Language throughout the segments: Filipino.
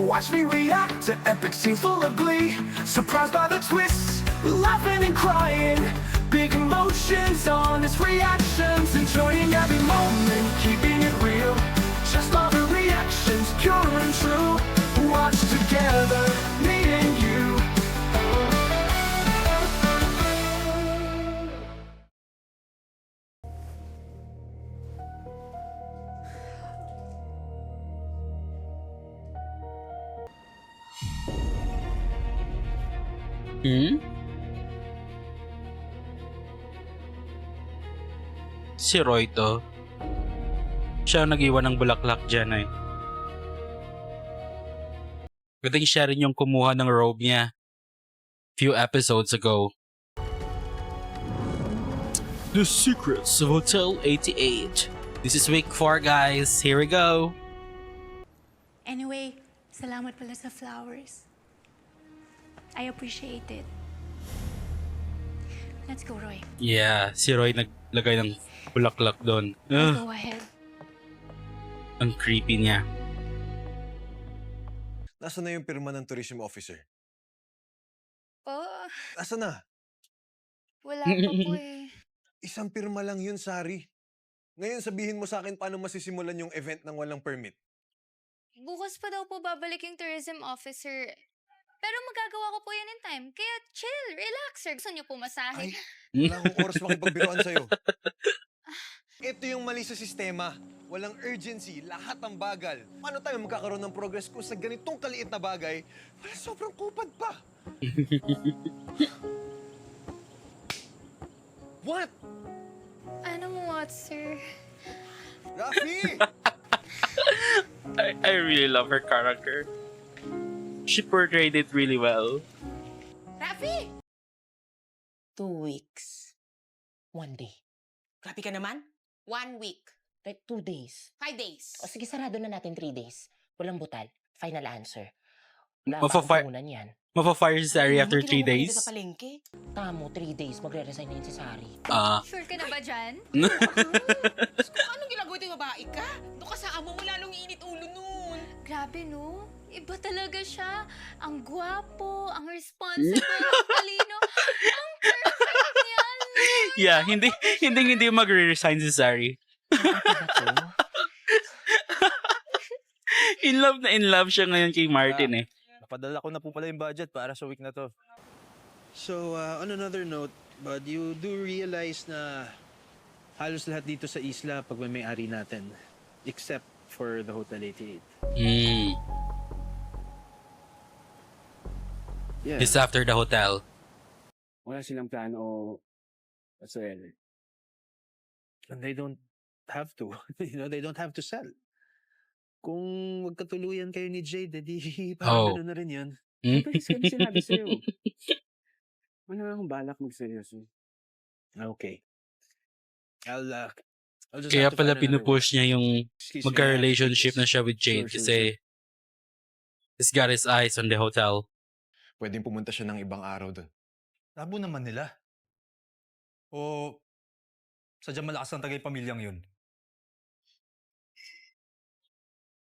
Watch me react to epic scenes full of glee. Surprised by the twists, laughing and crying. Big emotions, honest reactions. Enjoying every moment, keeping it real. Just love the reactions, pure and true. Watch together, me and you. Si Roy to. Siya ang nag-iwan ng bulaklak dyan eh. Pwedeng siya rin yung kumuha ng robe niya few episodes ago. The Secrets of Hotel 88. This is week 4 guys. Here we go. Anyway, salamat pala sa flowers. I appreciate it. Let's go, Roy. Yeah, si Roy naglagay ng bulaklak doon. Go ahead. Ang creepy niya. Nasaan na yung pirma ng tourism officer? Nasaan na? Wala pa po eh. Isang pirma lang yun, Sari. Ngayon sabihin mo sa akin paano masisimulan yung event ng walang permit. Bukas pa daw po babalik yung tourism officer. Pero magagawa ko po yan in time. Kaya chill, relax, sir. Gusto niyo po masahe? Ay, wala akong oras makipagbiroan sa'yo. Ito yung mali sa sistema. Walang urgency, lahat ang bagal. Paano tayo magkakaroon ng progress kung sa ganitong kaliit na bagay, wala sobrang kupad pa? What? Ano mo, what, sir? Rafi! I really love her character. She portrayed it really well. Rafi! 2 weeks. 1 day. Grabe ka naman. 1 week. Like 2 days. 5 days. O sige, sarado na natin 3 days. Walang butal. Final answer. Wala Mafa-fire- pa ang puhunan yan. Mapa-fire si Sari after 3 days. Sa palengke. Tamo, 3 days. Magre-resign na yun si Sari. Sure ka na ba dyan? Anong ginagawa ito yung babae ka? Doon ka sa amo mo lalong init ulo nun. Grabe, no? Iba talaga siya. Ang gwapo, ang responsible, ang talino. Ang perfect niya, no? Yeah, hindi magre-resign si Sari. In love siya ngayon kay Martin eh. Napadala ko na po pala yung budget para sa week na to. So, on another note, but you do realize na halos lahat dito sa isla pag may ari natin. Except for the Hotel 88. Yeah. It's after the hotel. Wala silang plano o whatsoever. And they don't have to. They don't have to sell. Kung magkatuluyan kayo ni Jade, di parang gano'n na rin yun. Pero sinabi sa'yo. Wala akong balak magseryoso. Okay. I'll just Kaya have to pala find another pinupush niya yung Excuse me, magka-relationship na siya with Jade Sure. kasi he's got his eyes on the hotel. Pwedeng pumunta siya ng ibang araw doon. Labo naman nila. O sadyang malakas ang tagay pamilyang yun.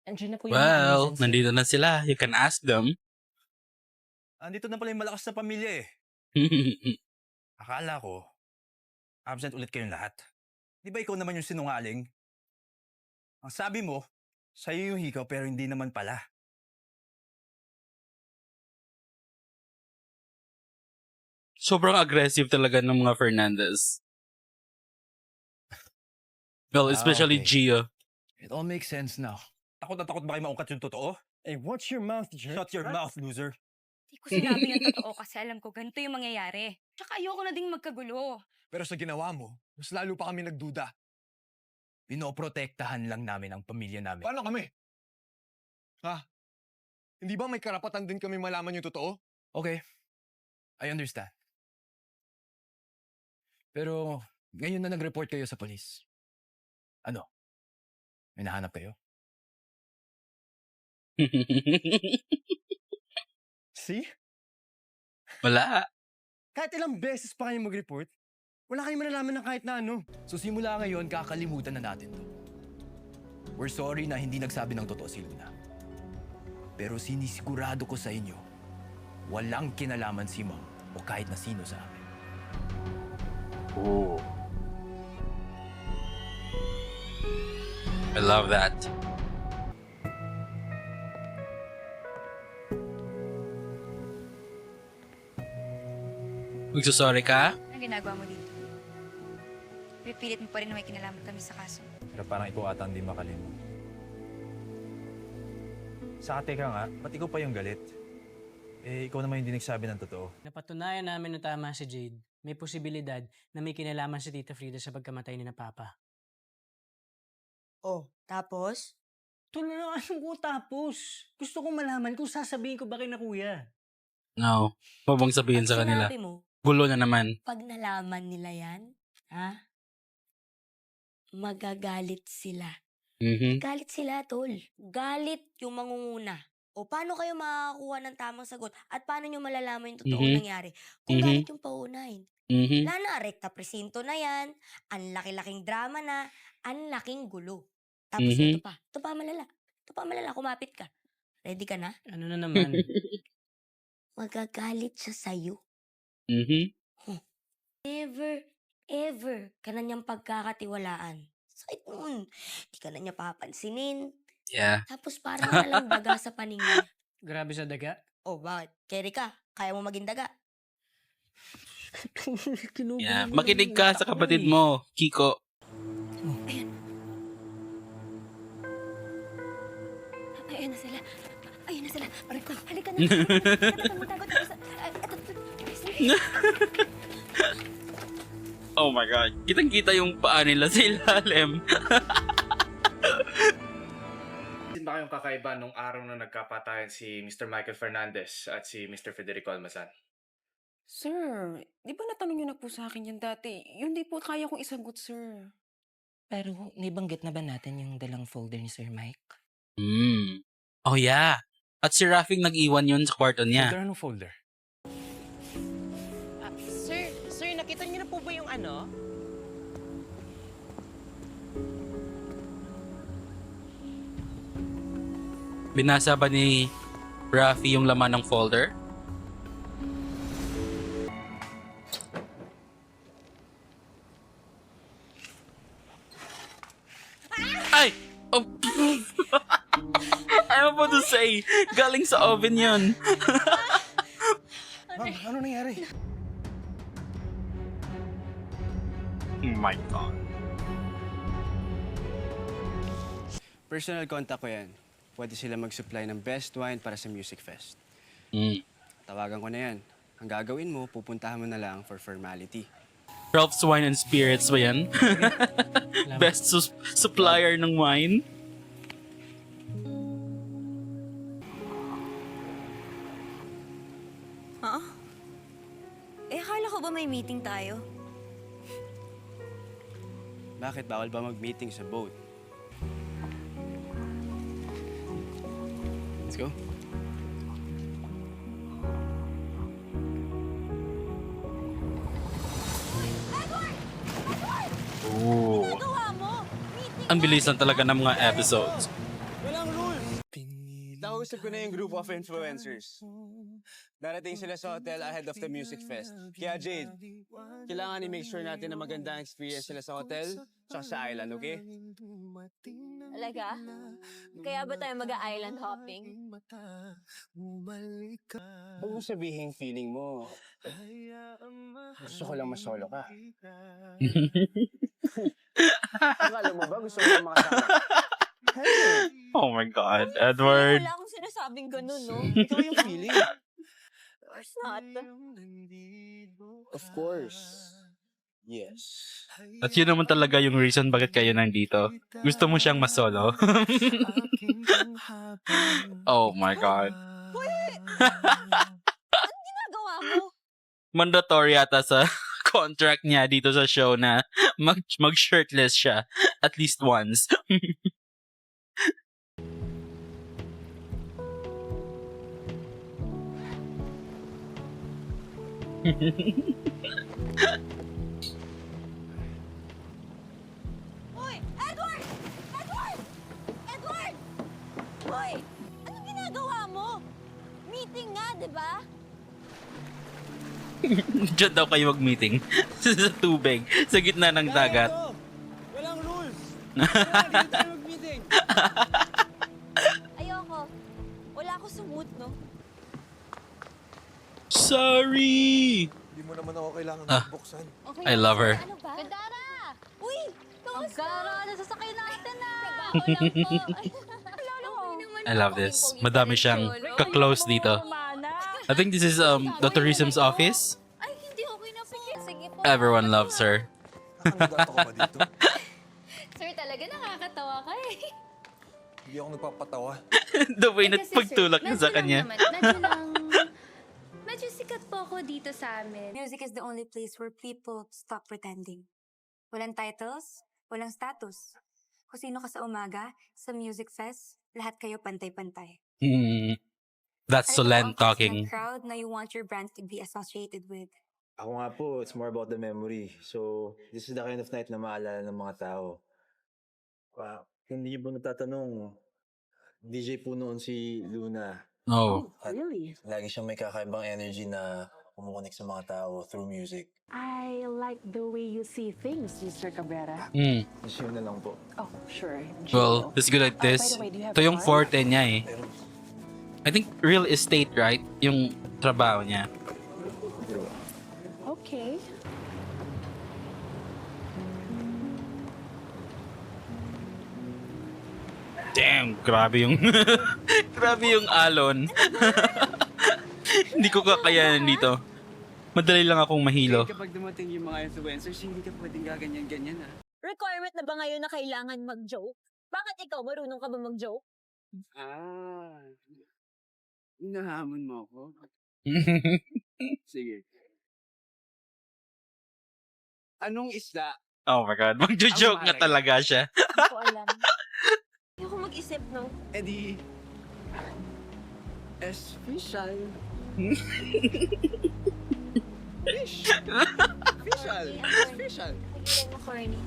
Andiyan na po yung Well, reasons, nandito na sila. You can ask them. Andito na pala yung malakas na pamilya eh. Akala ko, absent ulit kayong lahat. Di ba ikaw naman yung sinungaling? Ang sabi mo, sa'yo yung hikaw pero hindi naman pala. Sobrang aggressive talaga ng mga Fernandez. Well, especially okay. Gio. It all makes sense now. Takot na takot ba kayo maungkat yung totoo? Hey, watch your mouth, jerk. Shut your mouth, loser. Di ko sinabi ng totoo kasi alam ko ganito yung mangyayari. Tsaka ayoko na ding magkagulo. Pero sa ginawa mo, mas lalo pa kami nagduda. Pinoprotektahan lang namin ang pamilya namin. Paano kami? Ha? Hindi ba may karapatan din kami malaman yung totoo? Okay, I understand. Pero ngayon na nag-report kayo sa polis. Ano? May nahanap kayo? See? Wala. Kahit ilang beses pa kayo mag-report, wala kayong malalaman ng kahit na ano. So simula ngayon, kakalimutan na natin to. We're sorry na hindi nagsabi ng totoo si Luna. Pero sinisigurado ko sa inyo, walang kinalaman si Ma'am o kahit na sino sa amin. Oh. I love that. Magsusorry ka? Anong ginagawa mo dito? Pipilit mo pa rin na may kinalaman kami sa kaso. Pero parang ikaw ata hindi makalimot. Sa ate ka nga, ba't ikaw pa yung galit? Eh, ikaw naman hindi nagsabi ng totoo. Napatunayan namin na tama si Jade. May posibilidad na may kinalaman si Tita Frida sa pagkamatay ni na Papa. Oh, tapos? Ito na lang anong ko tapos. Gusto kong malaman kung sasabihin ko ba kay na kuya. No. Huwag mong sabihin Pag sa kanila. sinabi mo, Gulo na naman. pag nalaman nila yan, ha? Magagalit sila. Mhm. Galit sila, tol. Galit yung mangunguna. O paano kayo makakakuha ng tamang sagot? At paano nyo malalaman yung totoong Mhm. nangyari? Kung Mhm. galit yung paunahin. Mhm. Wala na, rekta presinto na yan. Ang laki-laking drama na. Ang laking gulo. Tapos Mhm. ito pa malala. Ito pa malala, kumapit ka. Ready ka na? Ano na naman? Magagalit siya sa'yo. Mhm. Ever ka na niyang pagkakatiwalaan. Sakit nun. Di ka na niya papansinin. Yeah. Tapos parang walang daga sa paningin niya. Grabe sa daga. Oh, bakit? Kerry ka, kaya mo maging daga. Yeah. Makinig ka sa kapatid mo, Kiko. Ayun na sila. Ayun na sila. Marito, halika na. Tagot. Oh my God. Kitang-kita yung paa nila sa ilalim. Din ba kayong kakaiba nung araw na nagkapatayan si Mr. Michael Fernandez at si Mr. Federico Almazan? Sir, di ba natanong niyo na po sa akin yan dati? Yun di po kaya kong isagot, sir. Pero nibanggit na ba natin yung dalang folder ni Sir Mike? Oh yeah. At si Rafing nag-iwan yun sa kwarto niya. Folder, anong folder? Sir, nakita niyo na po ba yung ano? Binasa ba ni Rafi yung laman ng folder? Ay! Oh. I'm about to say, galing sa oven yun. Ma'am, ano nangyari? Oh my God. Personal contact ko yan. Pwede sila mag-supply ng best wine para sa Music Fest. Tawagan ko na yan. Ang gagawin mo, pupuntahan mo na lang for formality. Ralph's Wine and Spirits ba yan? Best supplier ng wine? Akala ko ba may meeting tayo? Bakit bawal ba mag-meeting sa boat? Let's go. Ooh. Ang bilis lang talaga ng mga episodes. Walang rules! Nausap ko na yung group of influencers. Darating sila sa hotel ahead of the Music Fest. Kaya Jade, kailangan i-make sure natin na maganda ang experience sila sa hotel tsaka sa island, okay? Talaga? Kaya ba tayo mag-island hopping? Huwag mo sabihin feeling mo. Gusto ko lang masolo ka. Akala mo ba gusto ko lang makasama? Oh my God, Edward. Wala akong sinasabing ganun, no? Ikaw yung feeling. Of course not. Of course. Yes. At yun naman talaga yung reason bakit kayo nandito. Gusto mo siyang masolo. Oh my God. Ginagawa mo? Mandatory yata sa contract niya dito sa show na mag-shirtless siya at least once. Hoy! Edward! Edward! Edward! Hoy! Anong ginagawa mo? ba? Diyan daw kayo mag-meeting. Sa tubig. Sa gitna ng dagat. Walang rules! Hindi tayo mag-meeting! Ayoko. Wala ako sa mood, no? Sorry! Hindi mo naman ako kailangan buksan. Okay, I love her. Ano ba? Gandara! Uy! Kamusta? Gandara, nasasakay natin na! I love this. Madami siyang ka-close dito. I think this is the tourism's office. Ay, hindi, okay na po. Sige po. Everyone loves her. Nakandidato ka ba dito? Sir, talaga nakakatawa ka eh. Hindi ako nagpapatawa. The way na Kasi, pagtulak sir, niya sa medyo kanya. lang naman, medyo lang. Medyo sikat po ako dito sa amin. Music is the only place where people stop pretending. Walang titles, walang status. Kung sino ka sa umaga, sa music fest, lahat kayo pantay-pantay. That's Solen Ang talking. crowd na you want your brand to be associated with. Ako nga po, it's more about the memory. So, this is the kind of night na maalala ng mga tao. Wow. Hindi niyo po natatanong, DJ po noon si Luna. Oh. At lagi siyang may kakaibang energy na kumukunik sa mga tao through music. I like the way you see things, Mr. Cabrera. Just yun na lang po. Oh, sure. Well, this good at this. By the way, do you have Ito yung a car? forte niya eh. I think real estate, right? Yung trabaho niya. Okay. Damn, grabe yung grabe yung alon. Hindi ko kakayanan dito. Madali lang akong mahilo. Kapag dumating yung mga influencers, hindi ka pwedeng gaganyan-ganyan ah. Requirement na ba ngayon na kailangan mag-joke? Bakit ikaw, marunong ka ba mag-joke? Ah, hinahamon mo ako. Sige. Anong isda? Oh my God, magjo-joke na talaga siya. Hindi ko alam. Hindi ako mag-isip, no? Eddie. Special. Fish. Special. Special. Nagilan mo, corny.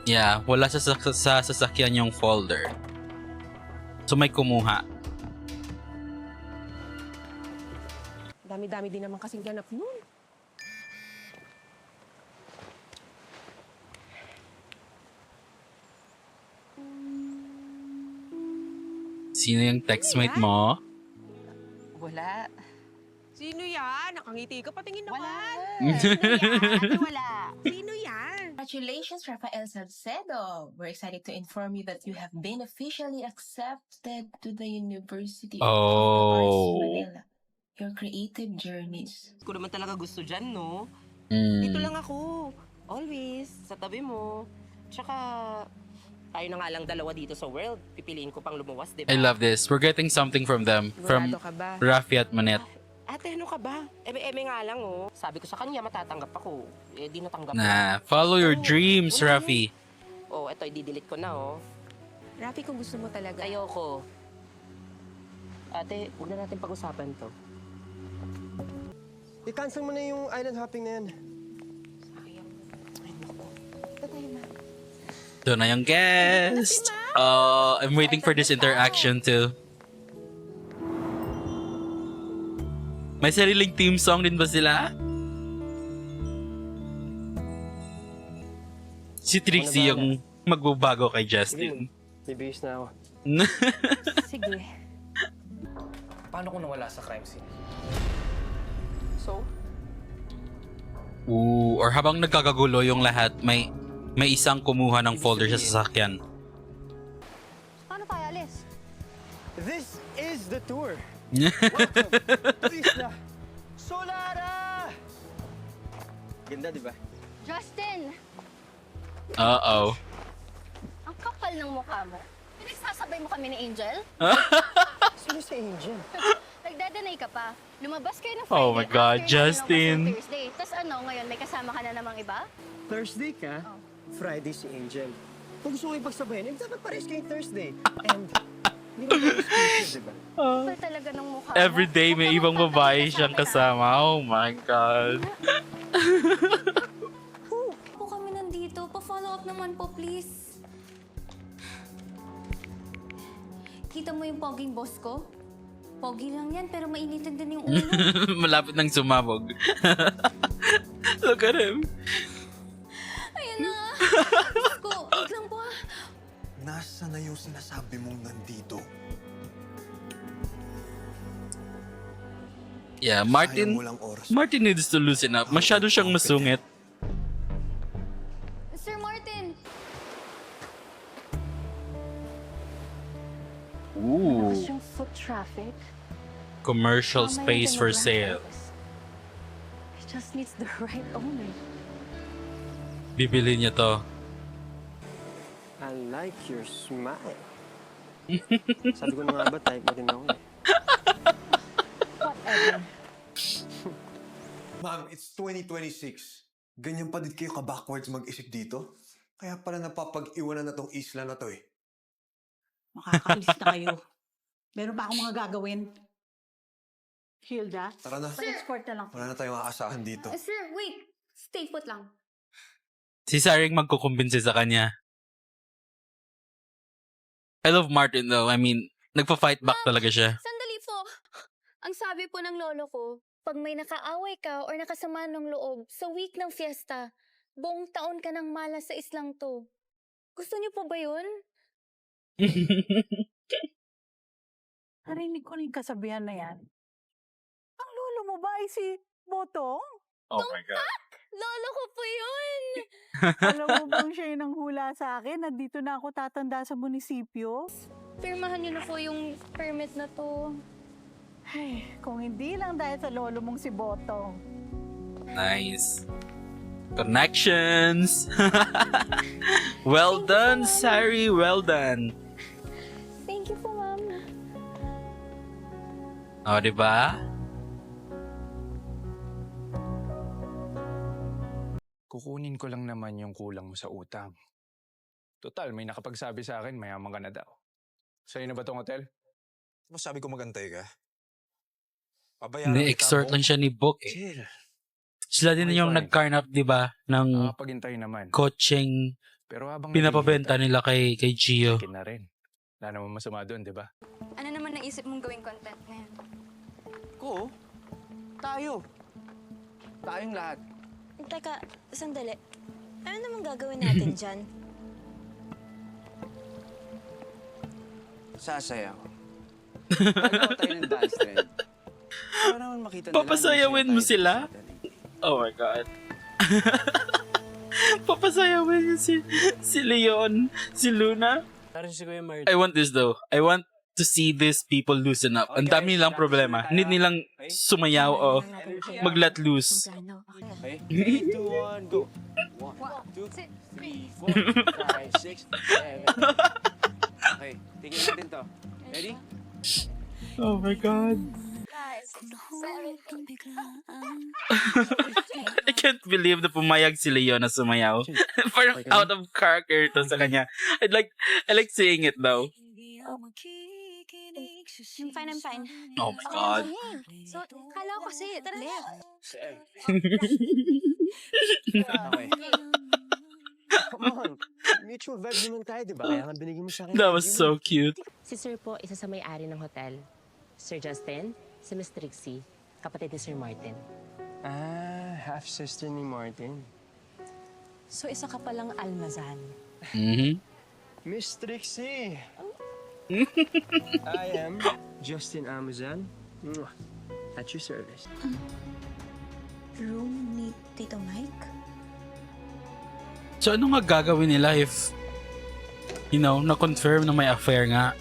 Yeah, wala sa sasakyan yung folder. So may kumuha. Dami-dami din naman kasing ganap nun. Sino yung textmate mo? Wala. Sino yan? Nakangiti ka, patingin naman. Wala. Sino yan? Congratulations, Rafael Salcedo. We're excited to inform you that you have been officially accepted to the University of the Arts Manila. Your creative journeys. Ko naman talaga gusto dyan, no? Mm. Dito lang ako. Always. Sa tabi mo. Tsaka, tayo na nga lang dalawa dito sa world. Pipiliin ko pang lumuwas, di ba? I love this. We're getting something from them. From Sigurado ka ba? Rafi at Manet. Ate, ano ka ba? Eme-eme nga lang, oh. Sabi ko sa kanya, matatanggap ako. Eh, di natanggap Nah, follow your dreams, Rafi. Oh, eto, i-delete ko na, oh. Rafi, kung gusto mo talaga. Ayoko. Ate, huwag na natin pag-usapan to. I-cancel mo na yung island hopping na yan. Doon na yung guest. I'm waiting for this interaction too. May sariling theme song din ba sila? Si Trixie yung magbabago kay Justin. May bihis na ako. Sige. Paano kung nawala sa crime scene? So? Ooh, or habang nagkakagulo yung lahat, may isang kumuha ng folder sa sasakyan. Paano tayo alis? This is the tour. Welcome to Isla Solara! Ganda, di ba? Justin, Uh-oh. ang kapal ng mukha mo. Pinagsasabay mo kami ni Angel? Sino si Angel? Nagdadanay ka pa. Lumabas kayo ng Oh my Friday God, after Justin. ng Thursday. Tapos ano, ngayon may kasama ka na namang iba? Thursday ka? Friday si Angel. Kung gusto ko ipagsabayan, dapat pares kayong Thursday. And, hindi naman exclusive, di ba? Kapal talaga ng mukha mo. Every day may ibang babae siyang kasama. Oh my God. Po kami nandito. Pa-follow up naman po, please. Kita mo yung poging boss ko? Pogi lang yan, pero mainitin din yung ulo. Malapit nang sumabog. Look at him. Ayan na nga. Diyos ko, wait lang po ah. Nasa na yung sinasabi mong nandito? Yeah, Sayang Martin mo lang oras. Martin needs to loosen up. Masyado siyang masungit. Sir Martin! Ooh. Yung foot traffic. Commercial space for sale. It just needs the right owner. Bibili niya to. I like your smile. Sabi ko na nga ba, type mo din ako eh. Whatever. Ma'am, it's 2026. Ganyan pa din kayo ka-backwards mag-isip dito? Kaya pala napapag-iwanan na tong isla na to eh. Makakailis na kayo. Meron pa akong mga gagawin. Hilda, Tara na. pag-export na lang. Wala na tayong aasahan dito. Sir, wait! Stay put lang. Si Saring magkukumbinsi sa kanya. I love Martin though. I mean, nagpa-fight back talaga siya. Sandali po! Ang sabi po ng lolo ko, pag may nakaaway ka or nakasama ng loob sa week ng fiesta, buong taon ka nang malas sa islang to. Gusto niyo po ba yun? Narinig ko na yung kasabihan na yan. Ang lolo mo ba ay si Botong? Oh my God. Lolo ko po yun! Alam mo bang siya yung nanghula sa akin na dito na ako tatanda sa munisipyo? Pirmahan niyo na po yung permit na to. Ay, kung hindi lang dahil sa lolo mong si Botong. Nice. Connections. Well done, Sari. Well done. Thank you po, ma'am. Oh, diba? Kukunin ko lang naman yung kulang mo sa utang. Total, may nakapagsabi sa akin, mayaman ka na daw. Sa'yo na ba tong hotel? Ano sabi ko magantay ka? Pabayaran Ni-exhort lang siya ni Book eh. Chill. Sila din yung nag-carn up, diba? Ng Paghintay naman. coaching Pero habang pinapabenta nila kay Gio. Akin na rin. Wala naman masama doon, di ba? Ano naman naisip mong gawing content ngayon? Ko? Tayo. Tayong lahat. Teka, sandali. Ano naman gagawin natin dyan? Sasayaw. Gagawa tayo ng dance trend. Para naman makita nila. Papasayawin mo sila? Oh my God. Papasayawin niya si Leon, si Luna. Parang si Kuya Martin. I want this though. I want to see these people loosen up. Ang dami nilang problema. Need nilang sumayaw o mag-let loose. Okay? 3, 2, 1, go. 1, 2, 3, 4, 5, 6, 7. Okay, tingin natin to. Ready? Oh my God. I can't believe na pumayag si Leon na sumayaw. Parang out of character to sa kanya. I like seeing it though. I'm fine, I'm fine. Oh my God. So, kala ko kasi, tara na. Okay. Come on. Mutual vibe naman tayo, di ba? Kaya nga binigyan mo sa akin. That was so cute. Si Sir po, isa sa may-ari ng hotel. Sir Justin, si Miss Trixie, kapatid ni Sir Martin. Ah, half-sister ni Martin. So, isa ka palang almazan. Mm-hmm. Miss Trixie! I am Justin Amazon. At your service. Room ni Tito Mike? So ano nga gagawin nila if, na-confirm na may affair nga?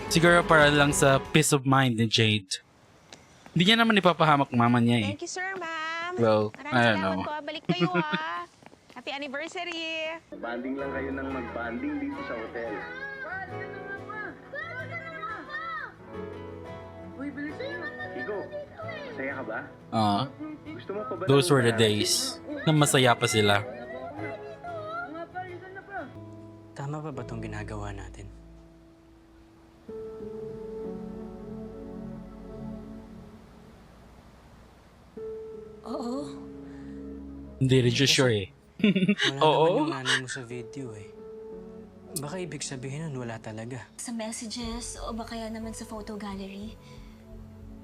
Siguro para lang sa peace of mind ni Jade. Hindi niya naman ipapahamak mama niya eh. Thank you, sir, ma'am. Well, I don't know. Balik kayo, ah. Happy anniversary. Banding lang kayo ng mag-banding dito sa hotel. Higo, masaya ka ba? Gusto mo pa ba Those were the days na masaya pa sila. Tama ba itong ginagawa natin? Oo. Hindi rin siya sure eh. Wala Oo. naman yung nanay mo sa video eh. Baka ibig sabihin nun wala talaga. Sa messages o ba kaya naman sa photo gallery?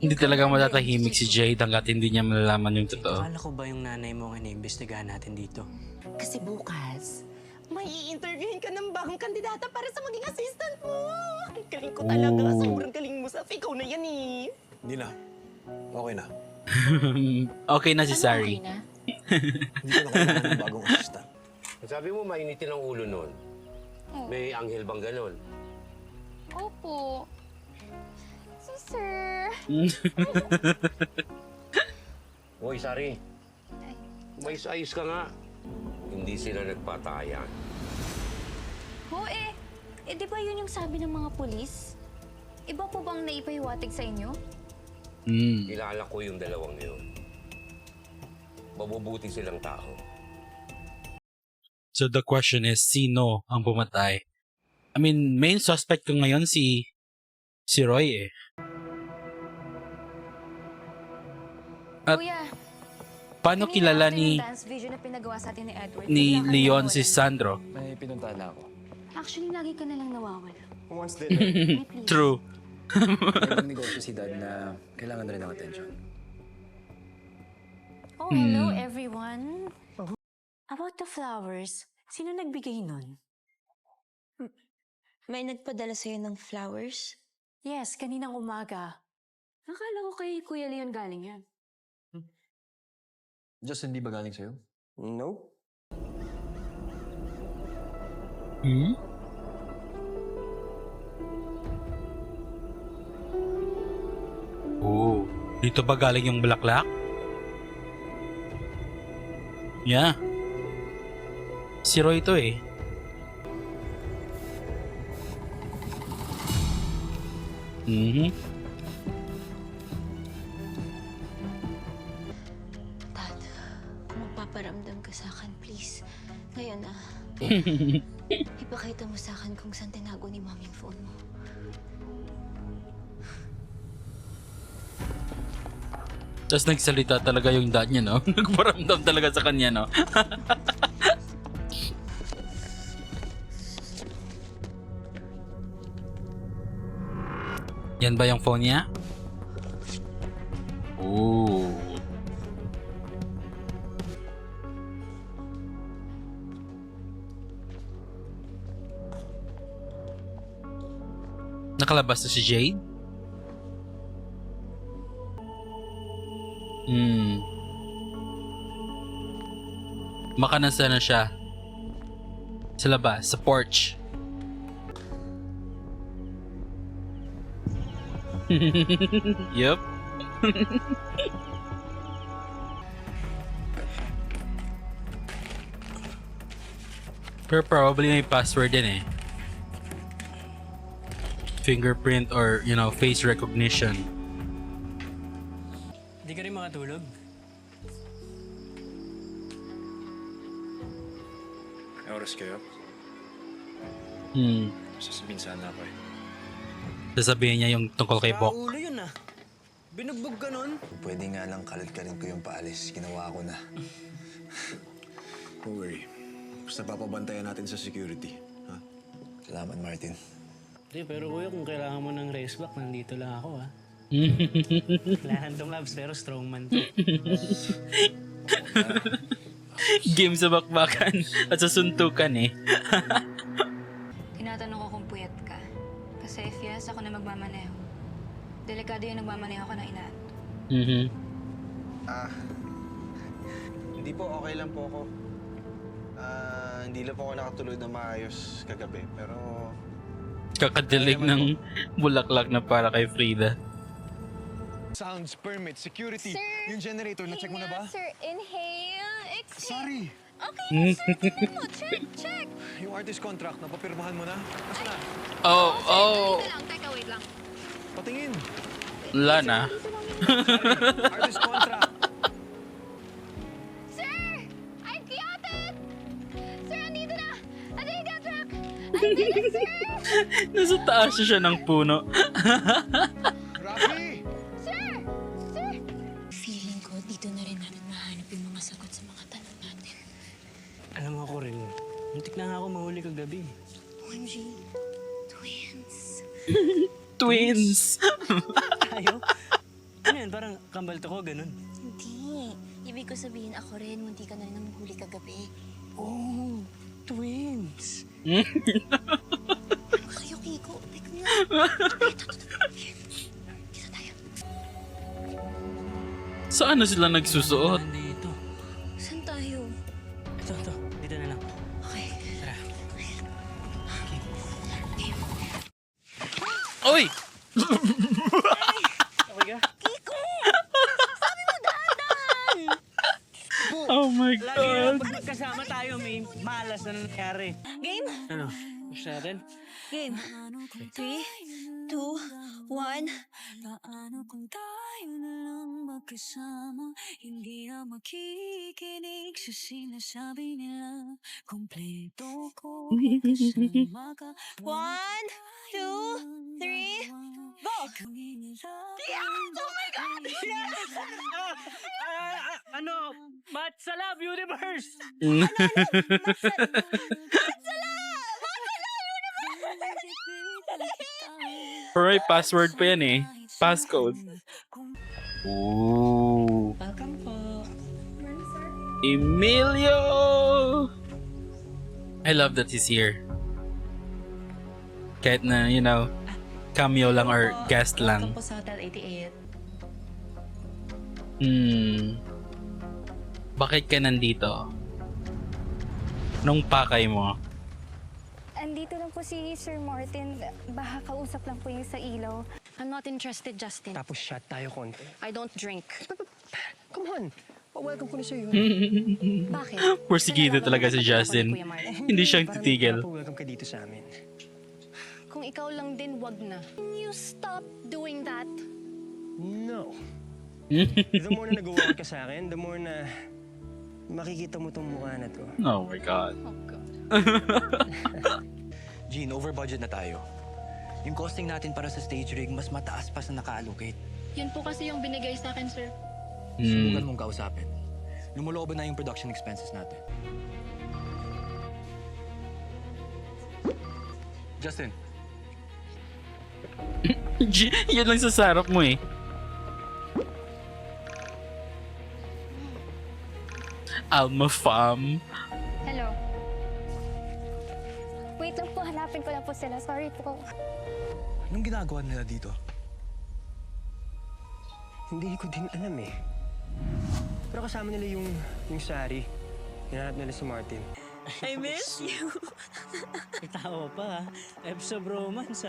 Hindi talaga matatahimik si Jade hanggat hindi niya malalaman yung totoo. Akala ko ba yung nanay mo ang iniimbestigahan natin dito? Kasi bukas, may i-interviewin ka ng bagong kandidata para sa maging assistant mo. Ang galing ko talaga. Oh. Sobrang galing mo, Saf. Ikaw na yan eh. Hindi na. Okay na. Okay na si Sari. Hindi ko na kailangan ng bagong assistant. Sabi mo, mainitin ang ulo nun. May anghel bang ganon? Opo. Si Sir. Hoy, Sari. May ayos ka nga. Hindi sila nagpatayan. Di ba yun yung sabi ng mga pulis? Iba po bang naipahiwatig sa inyo? Kilala ko yung dalawang yun. Mabubuti silang tao. So the question is, sino ang pumatay? I mean, main suspect ko ngayon si Roy eh. At Kuya, paano kilala ni dance video na pinagawa sa atin ni Edward. ni Bigla ka Leon nawawala. si Sandro? May pinuntahan na ako. Actually, lagi ka nalang nawawala. Once dinner. True. May negosyo si Dad na kailangan na rin ng attention. Oh, hello everyone. About the flowers, sino nagbigay nun? May nagpadala sa'yo ng flowers? Yes, kaninang umaga. Nakala ko kay Kuya Leon galing yan. Just hindi ba galing sa'yo? No. Oh, dito ba galing yung bulaklak? Yeah. Si Roy ito eh. Dad, kung magpaparamdam ka sa akin, please. Ngayon ipakita mo sa akin kung saan tinago ni Mami yung phone mo. Tapos nagsalita talaga yung dad niya, no? Nagparamdam talaga sa kanya, no? Yan ba yung phone niya? Oh. Nakalabas na si Jade? Makanasa na siya. Sa labas, sa porch. Yup. Pero probably may password din eh. Fingerprint or, you know, face recognition. Hindi ka rin makatulog? May oras kayo? Sasabihin sana ako eh. Sasabihin niya yung tungkol kay Bok. Ulo yun ah. Binugbog ka nun. Pwede nga lang kalit-kalit ko yung paalis. Ginawa ko na. Don't worry. Basta papabantayan natin sa security. Ha? Salamat, Martin. Hindi, pero kuya, kung kailangan mo ng race back, nandito lang ako ah. Kailangan tong labs, pero strongman to. Game sa bakbakan at sa suntukan eh. Tinatanong ko kung puyat ka. Kasi if yes, ako na magmamaneho. Delikado yung nagmamaneho ka na inaanto. Hindi po, okay lang po ako. Hindi lang po ako nakatulog na maayos kagabi, pero... Kakadilig ng bulaklak na para kay Frida. Sounds, permit, security. Sir, Yung generator, na-check mo na ba? Sir, inhale, exhale. Sorry. Okay, sir, tingnan mo. Check. Yung artist contract, napapirmahan mo na? Asa na? Oh. Wait lang, teka, wait lang. Patingin. Wala na. Artist contract. Sir, I got it. Sir, andito na. Andito yung truck. I did it, sir. Nasa taas siya ng puno. Rafi! Sir! Feeling ko, dito na rin natin mahanap yung mga sagot sa mga tanong natin. Alam mo ako rin, muntik na nga ako mahuli kagabi. Uy, OMG. Twins. Twins! Tayo? Ano yun? Parang kambal to ko, ganun. Hindi. Ibig ko sabihin ako rin, munti ka na rin ng huli kagabi. Oh, twins. Ano kayo, Kiko? Teka nga. Dito tayo. Saan na sila nagsusuot? Dito. Saan tayo? Ito. Dito na lang. Okay. Tara. Oy! Okay ka? Kiko! Sabi mo dahan! Oh my Lagi God! na pag kasama tayo, may malas na nangyayari. Game? Ano? Gusto natin? Game. 3, 2, 1. Paano kung tayo na lang magkasama? Hindi na makikinig sa sinasabi nila. Kompleto ko kasama ka. 1, 2, 3, go! Yes! Oh my God! Yes! Ano? Matsalab Universe! Pero may password pa yan eh. Passcode. Ooh. Welcome po. Emilio! I love that he's here. Kahit na, you know, cameo lang or guest lang. Welcome po sa Hotel 88. Bakit ka nandito? Nung pakay mo? Andito lang po si Sir Martin. Baka kausap lang po yung sa ilaw. I'm not interested, Justin. Tapos shot tayo konti. I don't drink. Come on. Pa-welcome ko na sa'yo. Bakit? Porsigido talaga si Justin. Hindi siyang titigil. Pa-welcome ka dito sa amin. Kung ikaw lang din, wag na. Can you stop doing that? No. The more na nag-work ka sa akin, the more na makikita mo tong mukha na to. Oh my God. Gene, over budget na tayo. Yung costing natin para sa stage rig, mas mataas pa sa naka-allocate. Yun po kasi yung binigay sa akin, sir. Subukan mong kausapin. Lumulooban na yung production expenses natin. Justin. Yan lang sa sarap mo eh. Alma Fam. Hello. Wait lang po, hanapin ko lang po sila. Sorry po. Anong ginagawa nila dito? Hindi ko din alam eh. Pero kasama nila yung Sari. Hinahanap nila si Martin. I miss you. Itawa pa, episode of romance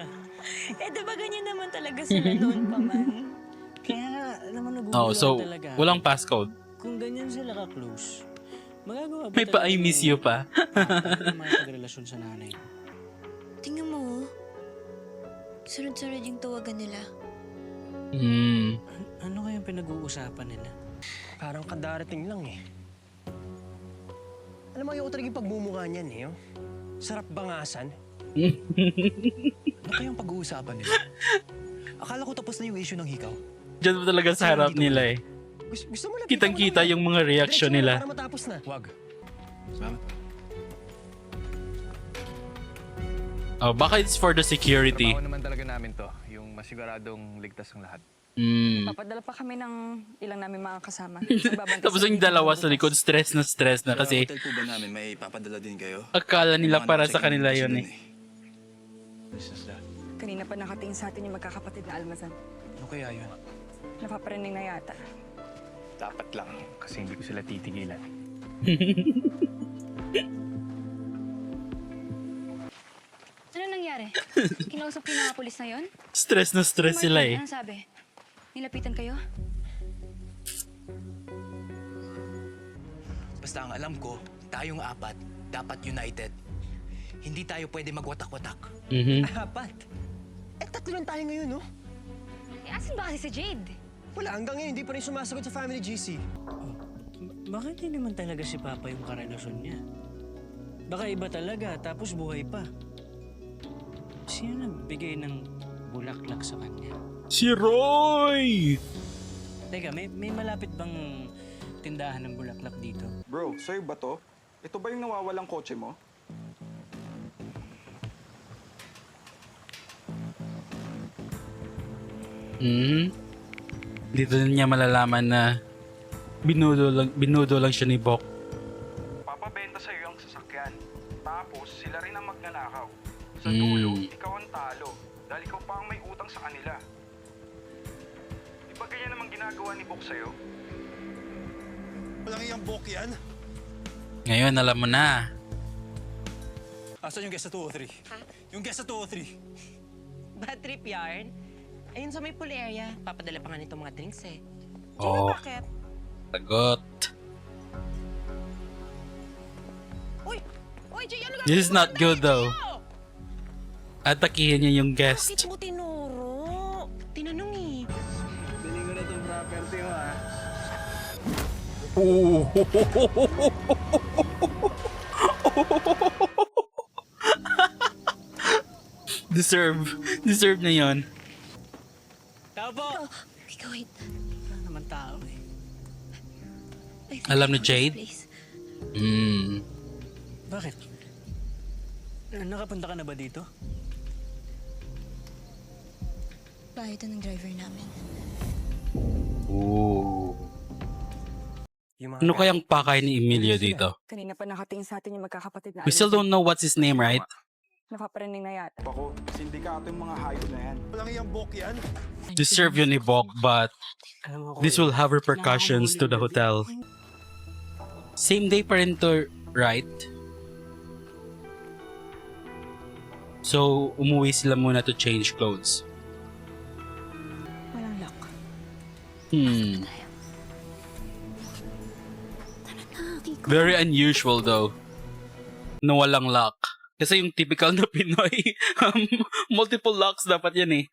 Eh, diba ganyan naman talaga sila noon pa man? Kaya nga, naman Oh, nagugulat so talaga. walang passcode. Kung ganyan sila ka-close, magagawa ba May pa I miss you pa. yung mga pagrelasyon sa nanay? Tingnan mo. Sunod-sunod yung tawagan nila. Ano kayang pinag-uusapan nila? Parang kadarating lang eh. Alam mo, ayoko talaga yung pagmumukha niyan eh. Oh. Sarap bangasan. Ano kayang pag-uusapan nila? Akala ko tapos na yung issue ng hikaw. Diyan mo talaga sa harap nila eh. Gusto mo lapitan Kitang-kita yung mga reaction nila. Para matapos na. Wag. Salamat. Oh, baka it's for the security. Trabaho naman talaga namin to. Yung masiguradong ligtas ng lahat. Papadala pa kami ng ilang namin mga kasama. Tapos yung dalawa sa likod, stress na kasi Sa hotel po ba namin may papadala din kayo? akala nila para sa kanila yun eh. Business na. Kanina pa nakatingin sa atin yung magkakapatid na almazan. Ano kaya yun? Napaparinig na yata. Dapat lang. Kasi hindi ko sila titigilan. Ano nangyari? Kinausap yung mga polis na yun? Stress na stress sila eh. Anong sabi? Nilapitan kayo? Basta ang alam ko, tayong apat, dapat united. Hindi tayo pwede magwatak-watak. Apat? Eh, tatlo lang tayo ngayon, no? Eh, asan ba kasi si Jade? Wala, hanggang ngayon, hindi pa rin sumasagot sa family GC. Bakit hindi naman talaga si Papa yung karelasyon niya? Baka iba talaga, tapos buhay pa. Sino nagbigay ng bulaklak sa kanya? Si Roy! Teka, may malapit bang tindahan ng bulaklak dito? Bro, sa'yo ba to? Ito ba yung nawawalang kotse mo? Dito niya malalaman na binudo lang siya ni Bok. Papabenta sa'yo ang sasakyan. Tapos, sila rin ang magnanakaw. Sa dulo, ikaw ang talo. Dahil ikaw pa ang may utang sa kanila. Di ba ganyan naman ginagawa ni Bok sa'yo? Walang iyang Bok yan. Ngayon, alam mo na. Asan yung guest sa 203? Ha? Yung guest sa 203. Bad trip yarn. Ayun sa may pool area. Papadala pa nga nito mga drinks eh. Oh, Bakit? sagot. Uy, Jay, ano This is not good though. Atakihin niya yung guest. Bakit mo tinuro? Tinanong eh. Bili ko na itong property mo, ha? Deserve na yon. Tao po! Ikaw, wait. Wala naman tao eh. Alam ni Jade? Bakit? Nakapunta ka na ba dito? Bahay ito ng driver namin. Ooh. Ano kayang pakay ni Emilio dito? Kanina pa nakatingin sa atin yung magkakapatid na We still don't know what's his name, right? Napaparinig na yata. Ako, sindikato yung mga hayop na yan. Walang iyang Bok yan. Deserve yun ni Bok, but this will have repercussions to the hotel. Same day pa rin to, right? So, umuwi sila muna to change clothes. Walang lock. Very unusual though. Na walang lock. Kasi yung typical na Pinoy, multiple locks dapat yan eh.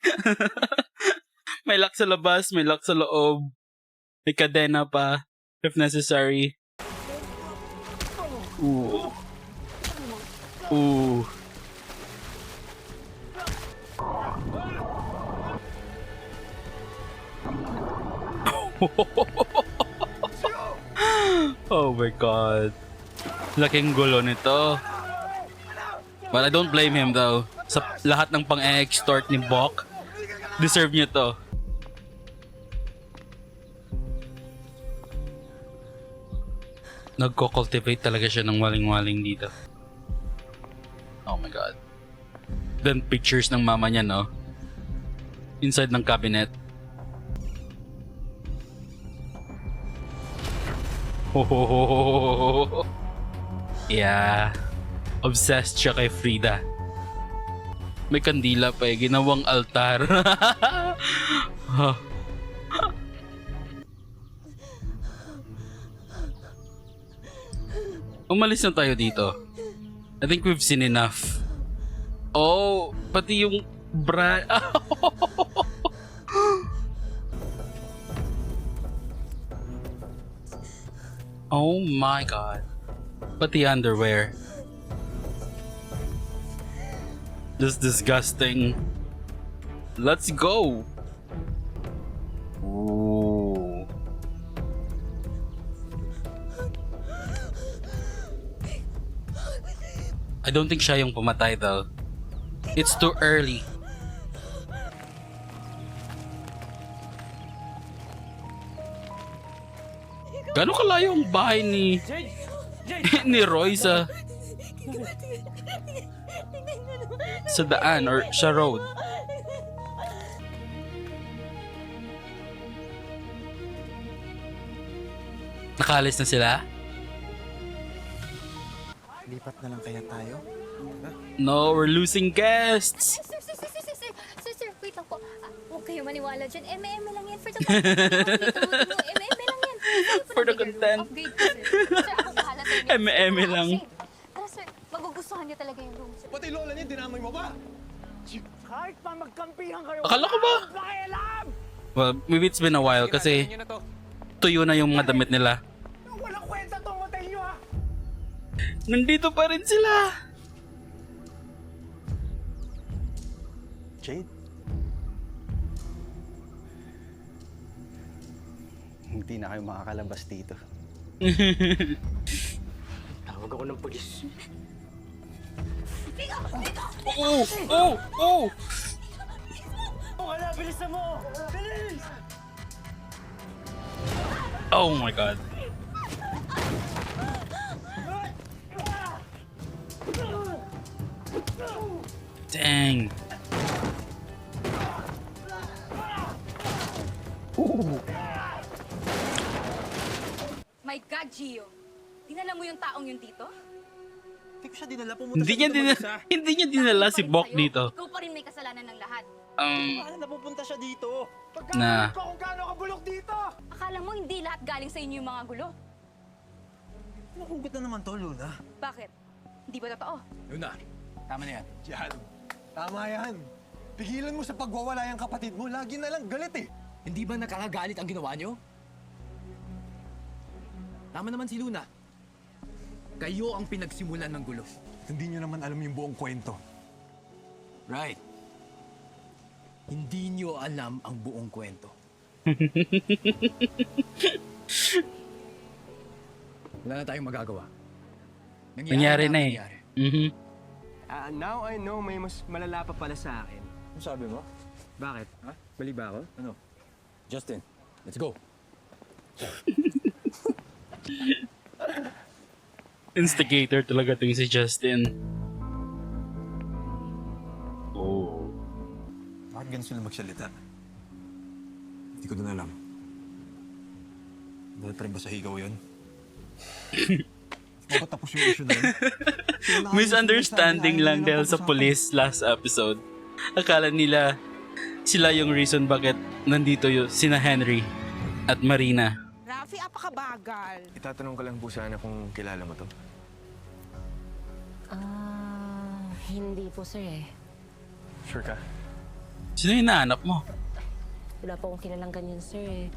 May lock sa labas, may lock sa loob. May kadena pa, if necessary. Ooh. Ooh. Oh my god. Laking gulo nito. But I don't blame him though. Sa lahat ng pang-extort ni Bok, deserve niya to. Nagko-cultivate talaga siya ng waling-waling dito. Oh my god. Then pictures ng mama niya, no? Inside ng cabinet. Oh, yeah. Obsessed siya kay Frida. May kandila pa eh. Ginawang altar. Umalis na tayo dito. I think we've seen enough. Oh, pati yung bra... Oh my god. Pati underwear. Just disgusting. Let's go. Ooh. I don't think siya yung pumatay though. It's too early. Gano'ng kalayo ang bahay ni ni Roy sa daan or sa road? Nakaalis na sila? Lipat na lang kaya tayo? No, we're losing guests. Sir, wait lang po. Huwag kayo maniwala dyan. Eme lang yan for the content. Eme lang yan. For the content. Upgrade po, sir. Sir, ako bahala sa inyo. Eme lang. Tara, sir. Magugustuhan niyo talaga yung room, sir. Pati lola niya, dinamay mo ba? Kahit pa magkampihan kayo, Akala ko ba? pakialam! Well, maybe it's been a while kasi tuyo na yung mga damit nila. Walang kwenta tong hotel nyo, ha? Nandito pa rin sila. Jade? Hindi na kayo makakalabas dito. Tawag ako ng pulis. Oh! Oh! Oh! Wala Bilisan mo! Bilis! Oh my god. Dang. My God, Gio. Dinala mo yung taong yun dito? Hindi ko siya dinala. Pumunta Hindi niya dinala si Bok dito. Ikaw pa rin may kasalanan ng lahat. Paano napupunta siya dito? Na. Kung gaano ka bulok dito! Akala mo hindi lahat galing sa inyo yung mga gulo. Nakugot na naman to, Luna. Bakit? Hindi ba totoo? Luna, tama na yan. Yan. Tama yan. Pigilan mo sa pagwawala yung kapatid mo. Lagi na lang galit eh. Hindi ba nakakagalit ang ginawa nyo? Tama naman si Luna. Kayo ang pinagsimulan ng gulo. Hindi nyo naman alam yung buong kwento. Right. Hindi nyo alam ang buong kwento. Wala na tayong magagawa. Nangyari na eh. Mhm. Now I know may mas malala pa pala sa akin. Ano sabi mo? Bakit? Ha? Mali ba ako? Ano? Justin, let's go. Instigator talaga to si Justin. Oh. Bakit ganun sila magsalita? Hindi ko din alam. Dahil pa rin ba sa higaw yun? Tapos yung issue na yun. Misunderstanding lang dahil sa police last episode. Akala nila sila yung reason bakit nandito yung sina Henry at Marina. Rafi, apakabagal. Itatanong ka lang po sana kung kilala mo to. Hindi po, sir eh. Sure ka? Sino yung nahanap mo? Wala po akong kilalang ganyan, sir eh.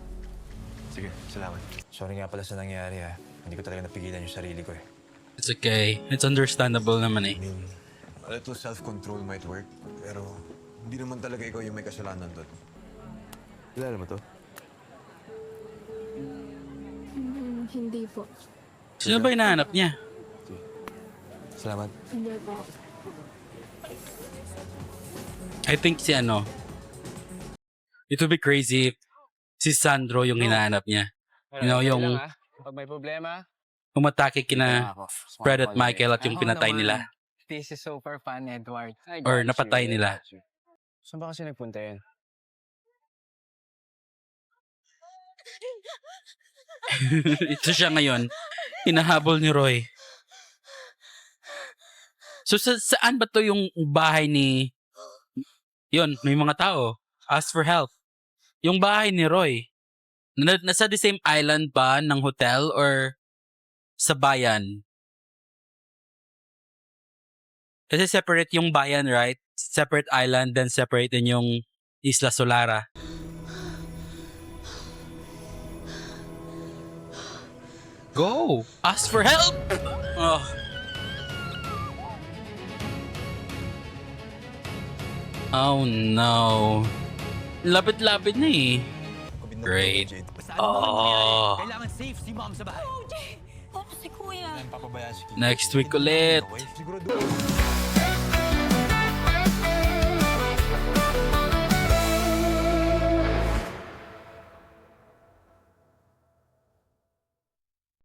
Sige, salamat. Sorry nga pala sa nangyari ha. Hindi ko talaga napigilan yung sarili ko eh. It's okay. It's understandable naman eh. I mean, a little self-control might work. Pero hindi naman talaga ikaw yung may kasalanan doon. Kilala mo to? Hindi po. Sino ba yung nahanap niya? Salamat. Hindi po. I think si ano. It would be crazy if si Sandro yung hinahanap niya. You know, yung Pag may problema, umatake kina Fred at Michael at yung pinatay nila. this is super fun, Edward. Or napatay nila. Saan ba kasi nagpunta yan? Ito siya ngayon. Hinahabol ni Roy. So saan ba to yung bahay ni... Yun, may mga tao. Ask for help. Yung bahay ni Roy. Nasa the same island ba ng hotel or sa bayan? Kasi separate yung bayan, right? Separate island, then separate din yung Isla Solara. Go! Ask for help! Oh. Oh no. Lapit-lapit na eh. Great. Oh. Kailangan safe si Mom sa bahay. Oh, si Kuya. Papabayaan si Kiki. Next week ulit. Siguro doon.